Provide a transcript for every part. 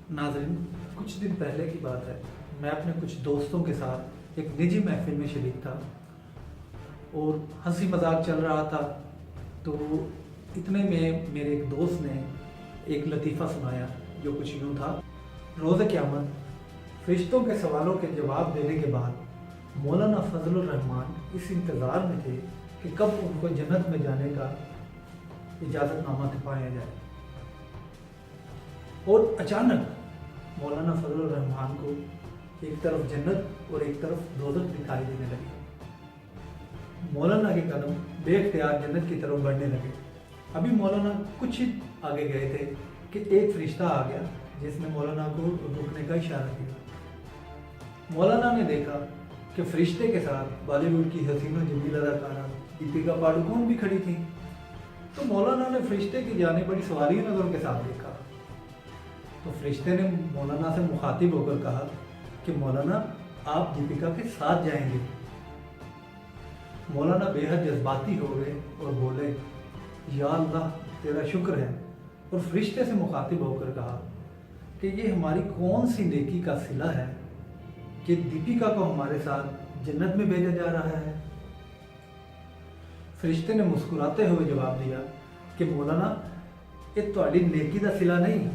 नाज़रीन, कुछ दिन पहले की बात है। मैं अपने कुछ दोस्तों के साथ एक निजी महफिल में शरीक था और हंसी मजाक चल रहा था। तो इतने में मेरे एक दोस्त ने एक लतीफ़ा सुनाया जो कुछ यूँ था। रोज़ क़यामत फरिश्तों के सवालों के जवाब देने के बाद मौलाना फजलुर रहमान इस इंतज़ार में थे कि कब उनको जन्नत में जाने का इजाज़तनामा दिखाया जाए। और अचानक मौलाना फजलुर रहमान को एक तरफ जन्नत और एक तरफ दोज़ख दिखाई देने लगी। मौलाना के कदम बेख्तियार जन्नत की तरफ बढ़ने लगे। अभी मौलाना कुछ ही आगे गए थे कि एक फरिश्ता आ गया जिसने मौलाना को रुकने का इशारा किया। मौलाना ने देखा कि फरिश्ते के साथ बॉलीवुड की हसीना जमील अदाकारा दीपिका पादुकोण भी खड़ी थी। तो मौलाना ने फरिश्ते की जाने बड़ी सवालिया नज़रों के साथ देखा। तो फरिश्ते ने मौलाना से मुखातिब होकर कहा कि मौलाना, आप दीपिका के साथ जाएंगे। मौलाना बेहद जज्बाती हो गए और बोले, या अल्लाह, तेरा शुक्र है। और फरिश्ते से मुखातिब होकर कहा कि ये हमारी कौन सी नेकी का सिला है कि दीपिका को हमारे साथ जन्नत में भेजा जा रहा है। फरिश्ते ने मुस्कुराते हुए जवाब दिया कि मौलाना, ये तुहाडी नेकी का सिला नहीं,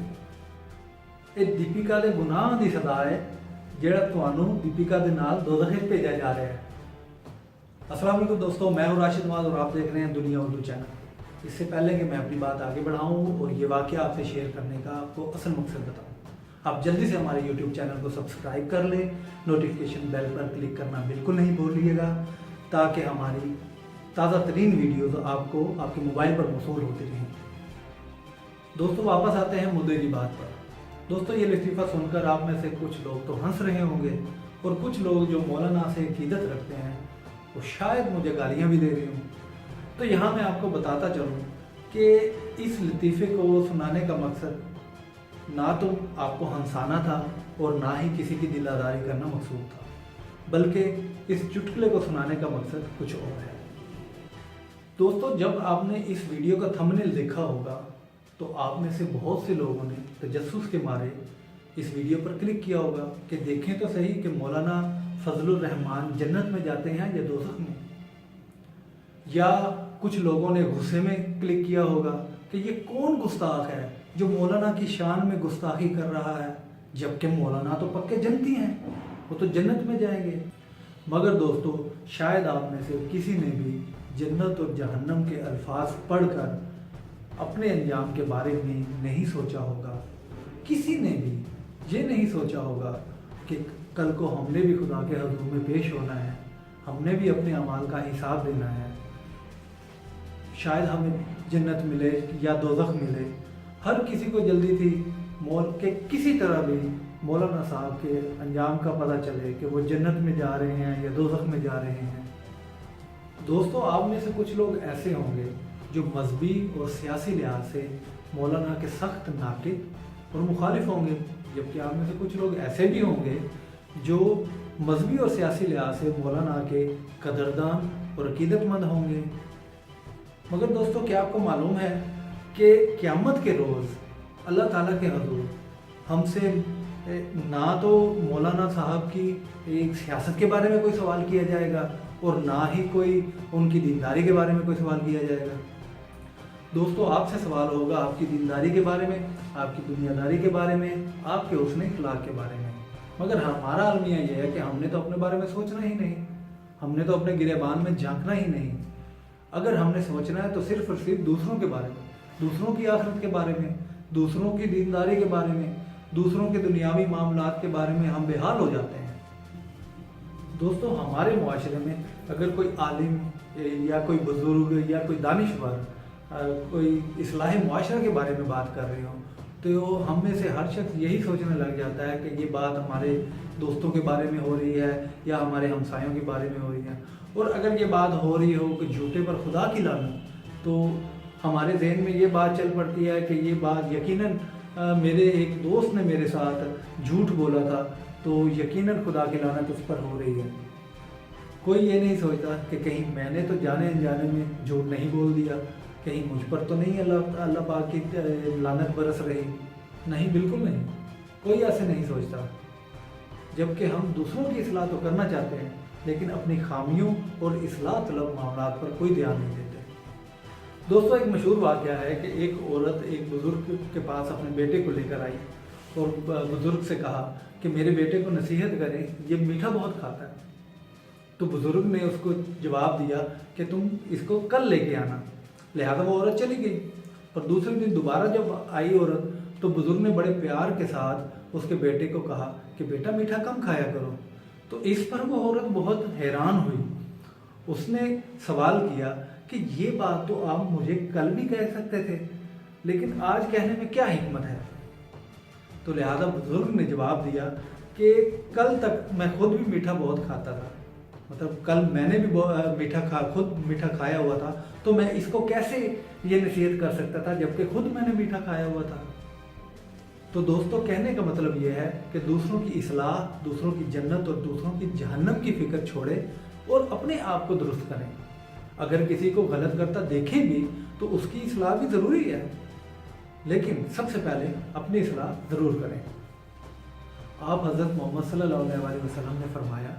ये दीपिका के गुनाह की सदा है जिहड़ा तुहानू दीपिका के नाल दोज़ख भेजा जा रहा है। अस्सलाम वालेकुम दोस्तों, मैं हूं राशिद नवाज और आप देख रहे हैं दुनिया उर्दू चैनल। इससे पहले कि मैं अपनी बात आगे बढ़ाऊं और ये वाक़या आपसे शेयर करने का आपको असल मकसद बताऊं, आप जल्दी से हमारे यूट्यूब चैनल को सब्सक्राइब कर लें। नोटिफिकेशन बेल पर क्लिक करना बिल्कुल नहीं भूलिएगा ताकि हमारी ताज़ा तरीन वीडियोज़ आपको आपके मोबाइल पर मौसूल होती रहें। दोस्तों, वापस आते हैं मुद्दे की बात पर। दोस्तों, ये लतीफ़ा सुनकर आप में से कुछ लोग तो हंस रहे होंगे और कुछ लोग जो मौलाना से अकीदत रखते हैं वो शायद मुझे गालियाँ भी दे रहे हों। तो यहाँ मैं आपको बताता चलूँ कि इस लतीफ़े को सुनाने का मकसद ना तो आपको हंसाना था और ना ही किसी की दिल आज़ारी करना मकसूद था, बल्कि इस चुटकुले को सुनाने का मकसद कुछ और है। दोस्तों, जब आपने इस वीडियो का थंबनेल देखा होगा तो आप में से बहुत से लोगों ने तजस्सुस के मारे इस वीडियो पर क्लिक किया होगा कि देखें तो सही कि मौलाना फजलुर रहमान जन्नत में जाते हैं या दोज़ख में। या कुछ लोगों ने गुस्से में क्लिक किया होगा कि ये कौन गुस्ताख है जो मौलाना की शान में गुस्ताखी कर रहा है, जबकि मौलाना तो पक्के जन्नती हैं, वो तो जन्नत में जाएंगे। मगर दोस्तों, शायद आप में से किसी ने भी जन्नत और जहन्नम के अल्फाज पढ़कर अपने अंजाम के बारे में नहीं सोचा होगा। किसी ने भी ये नहीं सोचा होगा कि कल को हमने भी खुदा के हुजूर में पेश होना है, हमने भी अपने अमाल का हिसाब देना है। शायद हमें जन्नत मिले या दोज़ख मिले। हर किसी को जल्दी थी मौल के किसी तरह भी मौलाना साहब के अंजाम का पता चले कि वो जन्नत में जा रहे हैं या दोज़ख में जा रहे हैं। दोस्तों, आप में से कुछ लोग ऐसे होंगे जो मजहबी और सियासी लिहाज से मौलाना के सख्त नाक़िद और मुखालिफ होंगे, जबकि आप में से कुछ लोग ऐसे भी होंगे जो मजहबी और सियासी लिहाज से मौलाना के कदरदान और अकीदतमंद होंगे। मगर दोस्तों, क्या आपको मालूम है कि क़यामत के रोज़ अल्लाह ताला के हुजूर हमसे ना तो मौलाना साहब की एक सियासत के बारे में कोई सवाल किया जाएगा और ना ही कोई उनकी दीनदारी के बारे में कोई सवाल किया जाएगा। दोस्तों, आपसे सवाल होगा आपकी दीनदारी के बारे में, आपकी दुनियादारी के बारे में, आपके हुस्न अखलाक के बारे में। मगर हमारा अलमिया यह है कि हमने तो अपने बारे में सोचना ही नहीं, हमने तो अपने गिरेबान में झांकना ही नहीं। अगर हमने सोचना है तो सिर्फ और सिर्फ दूसरों के बारे में, दूसरों की आखिरत के बारे में, दूसरों की दीनदारी के बारे में, दूसरों के दुनियावी मामलात के बारे में हम बेहाल हो जाते हैं। दोस्तों, हमारे मुआशरे में अगर कोई आलिम या कोई बुजुर्ग या कोई दानिश्वर कोई इस्लाह मुआशरा के बारे में बात कर रहे हो तो हम में से हर शख्स यही सोचने लग जाता है कि ये बात हमारे दोस्तों के बारे में हो रही है या हमारे हमसायों के बारे में हो रही है। और अगर ये बात हो रही हो कि झूठे पर खुदा की लानत, तो हमारे जहन में ये बात चल पड़ती है कि ये बात यकीनन मेरे एक दोस्त ने मेरे साथ झूठ बोला था, तो यकीनन खुदा की लानत उस पर हो रही है। कोई ये नहीं सोचता कि कहीं मैंने तो जाने अनजाने में झूठ नहीं बोल दिया, कहीं मुझ पर तो नहीं अल्लाह पाक की लानत बरस रही। नहीं, बिल्कुल नहीं। कोई ऐसे नहीं सोचता, जबकि हम दूसरों की इस्लाह तो करना चाहते हैं लेकिन अपनी खामियों और इस्लाह तलब मामलात पर कोई ध्यान नहीं देते। दोस्तों, एक मशहूर वाक़या है कि एक औरत एक बुज़ुर्ग के पास अपने बेटे को लेकर आई और बुज़ुर्ग से कहा कि मेरे बेटे को नसीहत करें, ये मीठा बहुत खाता है। तो बुज़ुर्ग ने उसको जवाब दिया कि तुम इसको कल लेके आना। लिहाजा वो औरत चली गई। पर दूसरे दिन दोबारा जब आई औरत, तो बुज़ुर्ग ने बड़े प्यार के साथ उसके बेटे को कहा कि बेटा मीठा कम खाया करो। तो इस पर वो औरत बहुत हैरान हुई। उसने सवाल किया कि ये बात तो आप मुझे कल भी कह सकते थे, लेकिन आज कहने में क्या हिकमत है। तो लिहाजा बुजुर्ग ने जवाब दिया कि कल तक मैं खुद भी मीठा बहुत खाता था, मतलब कल मैंने भी खुद मीठा खाया हुआ था, तो मैं इसको कैसे ये नसीहत कर सकता था जबकि खुद मैंने मीठा खाया हुआ था। तो दोस्तों, कहने का मतलब ये है कि दूसरों की इस्लाह, दूसरों की जन्नत और दूसरों की जहन्नम की फिक्र छोड़ें और अपने आप को दुरुस्त करें। अगर किसी को गलत करता देखें भी तो उसकी इस्लाह भी ज़रूरी है, लेकिन सबसे पहले अपनी इस्लाह ज़रूर करें। आप हज़रत मोहम्मद सल्लल्लाहु अलैहि वसल्लम ने फरमाया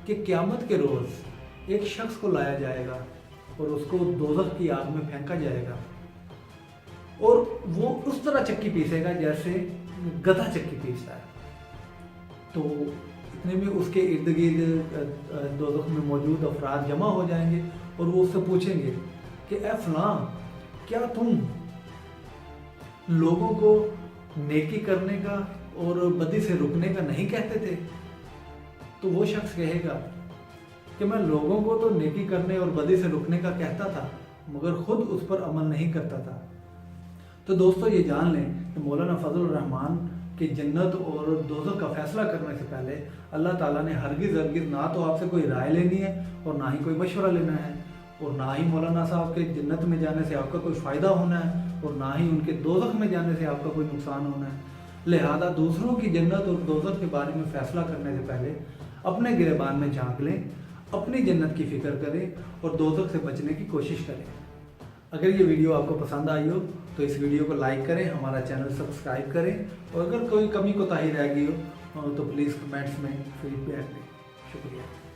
कि क़यामत के रोज़ एक शख्स को लाया जाएगा और उसको दोज़ख की आग में फेंका जाएगा और वो उस तरह चक्की पीसेगा जैसे गधा चक्की पीसता है। तो इतने में उसके इर्द गिर्द दोज़ख में मौजूद अफराद जमा हो जाएंगे और वो उससे पूछेंगे कि ए फलां, क्या तुम लोगों को नेकी करने का और बदी से रुकने का नहीं कहते थे? तो वो शख्स कहेगा कि मैं लोगों को तो नेकी करने और बदी से रुकने का कहता था, मगर खुद उस पर अमल नहीं करता था। तो दोस्तों, ये जान लें कि मौलाना फजल रहमान की जन्नत और दोज़ख का फैसला करने से पहले अल्लाह ताला ने हरगिज़ ना तो आपसे कोई राय लेनी है और ना ही कोई मशवरा लेना है, और ना ही मौलाना साहब के जन्नत में जाने से आपका कोई फ़ायदा होना है और ना ही उनके दोज़ख में जाने से आपका कोई नुकसान होना है। लिहाजा दूसरों की जन्नत और दोज़ख के बारे में फ़ैसला करने से पहले अपने गिरबान में झांक लें, अपनी जन्नत की फ़िक्र करें और दोज़ख से बचने की कोशिश करें। अगर ये वीडियो आपको पसंद आई हो तो इस वीडियो को लाइक करें, हमारा चैनल सब्सक्राइब करें, और अगर कोई कमी कोताही रह गई हो तो प्लीज़ कमेंट्स में फीडबैक दें। शुक्रिया।